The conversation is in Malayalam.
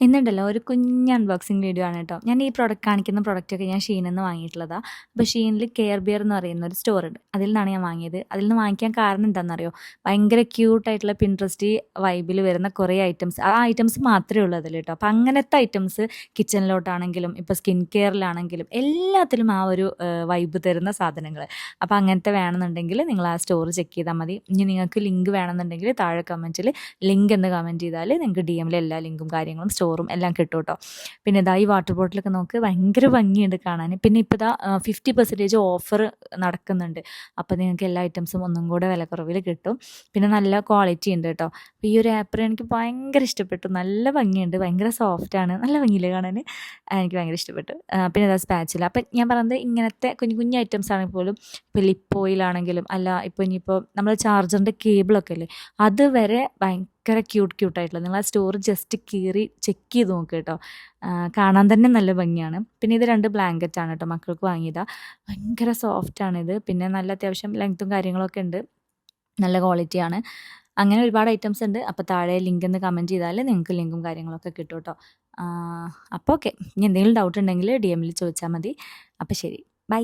ഇന്നുണ്ടല്ലോ ഒരു കുഞ്ഞ് അൺബോക്സിങ് വീഡിയോ ആണ് കേട്ടോ. ഞാൻ ഈ കാണിക്കുന്ന പ്രൊഡക്റ്റൊക്കെ ഞാൻ ഷീനിൽ നിന്ന് വാങ്ങിയിട്ടുള്ളതാണ്. അപ്പോൾ ഷീനിൽ കെയർ ബിയർ എന്ന് പറയുന്ന ഒരു സ്റ്റോർ ഉണ്ട്. അതിൽ നിന്നാണ് ഞാൻ വാങ്ങിയത്. അതിൽ നിന്ന് വാങ്ങിക്കാൻ കാരണം എന്താണെന്നറിയോ? ഭയങ്കര ക്യൂട്ടായിട്ടുള്ള പിൻട്രസ്റ്റി വൈബിൽ വരുന്ന കുറേ ഐറ്റംസ്, ആ ഐറ്റംസ് മാത്രമേ ഉള്ളൂ അതിൽ കേട്ടോ. അപ്പോൾ അങ്ങനത്തെ ഐറ്റംസ് കിച്ചണിലോട്ടാണെങ്കിലും ഇപ്പോൾ സ്കിൻ കെയറിലാണെങ്കിലും എല്ലാത്തിലും ആ ഒരു വൈബ് തരുന്ന സാധനങ്ങൾ. അപ്പോൾ അങ്ങനത്തെ വേണമെന്നുണ്ടെങ്കിൽ നിങ്ങൾ ആ സ്റ്റോർ ചെക്ക് ചെയ്താൽ മതി. ഇനി നിങ്ങൾക്ക് ലിങ്ക് വേണമെന്നുണ്ടെങ്കിൽ താഴെ കമൻറ്റിൽ ലിങ്ക് എന്ന് കമൻറ്റ് ചെയ്താൽ നിങ്ങൾക്ക് DM-ൽ എല്ലാ ലിങ്കും കാര്യങ്ങളും സ്റ്റോറും എല്ലാം കിട്ടും കേട്ടോ. പിന്നെ ഇതാ ഈ വാട്ടർ ബോട്ടിലൊക്കെ നോക്ക്, ഭയങ്കര ഭംഗിയുണ്ട് കാണാൻ. പിന്നെ ഇപ്പോൾ ഇതാ 50% ഓഫർ നടക്കുന്നുണ്ട്. അപ്പോൾ നിങ്ങൾക്ക് എല്ലാ ഐറ്റംസും ഒന്നും കൂടെ വിലക്കുറവിൽ കിട്ടും. പിന്നെ നല്ല ക്വാളിറ്റി ഉണ്ട് കേട്ടോ. അപ്പോൾ ഈ ഒരു ആപ്രിൽ എനിക്ക് ഭയങ്കര ഇഷ്ടപ്പെട്ടു. നല്ല ഭംഗിയുണ്ട്, ഭയങ്കര സോഫ്റ്റാണ്, നല്ല ഭംഗിയില്ലേ കാണാൻ. എനിക്ക് ഭയങ്കര ഇഷ്ടപ്പെട്ടു. പിന്നെ ഇതാ സ്പാച്ചില. അപ്പം ഞാൻ പറയുന്നത് ഇങ്ങനത്തെ കുഞ്ഞു കുഞ്ഞു ഐറ്റംസ് ആണെങ്കിൽ പോലും, ഇപ്പോൾ ലിപ്പ് ഓയിലാണെങ്കിലും അല്ല, ഇപ്പോൾ ഇനിയിപ്പോൾ നമ്മൾ ചാർജറിൻ്റെ കേബിളൊക്കെ അല്ലേ, അതുവരെ ഭയങ്കര ക്യൂട്ടായിട്ടുള്ള, നിങ്ങൾ ആ സ്റ്റോർ ജസ്റ്റ് കീറി ചെക്ക് ചെയ്ത് നോക്കുക കേട്ടോ. കാണാൻ തന്നെ നല്ല ഭംഗിയാണ്. പിന്നെ ഇത് 2 ബ്ലാങ്കറ്റാണ് കേട്ടോ, മക്കൾക്ക് വാങ്ങിയതാണ്. ഭയങ്കര സോഫ്റ്റാണിത്. പിന്നെ നല്ല അത്യാവശ്യം ലെങ്ത്തും കാര്യങ്ങളൊക്കെ ഉണ്ട്, നല്ല ക്വാളിറ്റിയാണ്. അങ്ങനെ ഒരുപാട് ഐറ്റംസ് ഉണ്ട്. അപ്പോൾ താഴെ ലിങ്ക് എന്ന് കമൻറ്റ് ചെയ്താൽ നിങ്ങൾക്ക് ലിങ്കും കാര്യങ്ങളൊക്കെ കിട്ടും കേട്ടോ. അപ്പോൾ ഓക്കെ, ഇനി എന്തെങ്കിലും ഡൗട്ട് ഉണ്ടെങ്കിൽ DM-ൽ ചോദിച്ചാൽ മതി. അപ്പോൾ ശരി, ബൈ.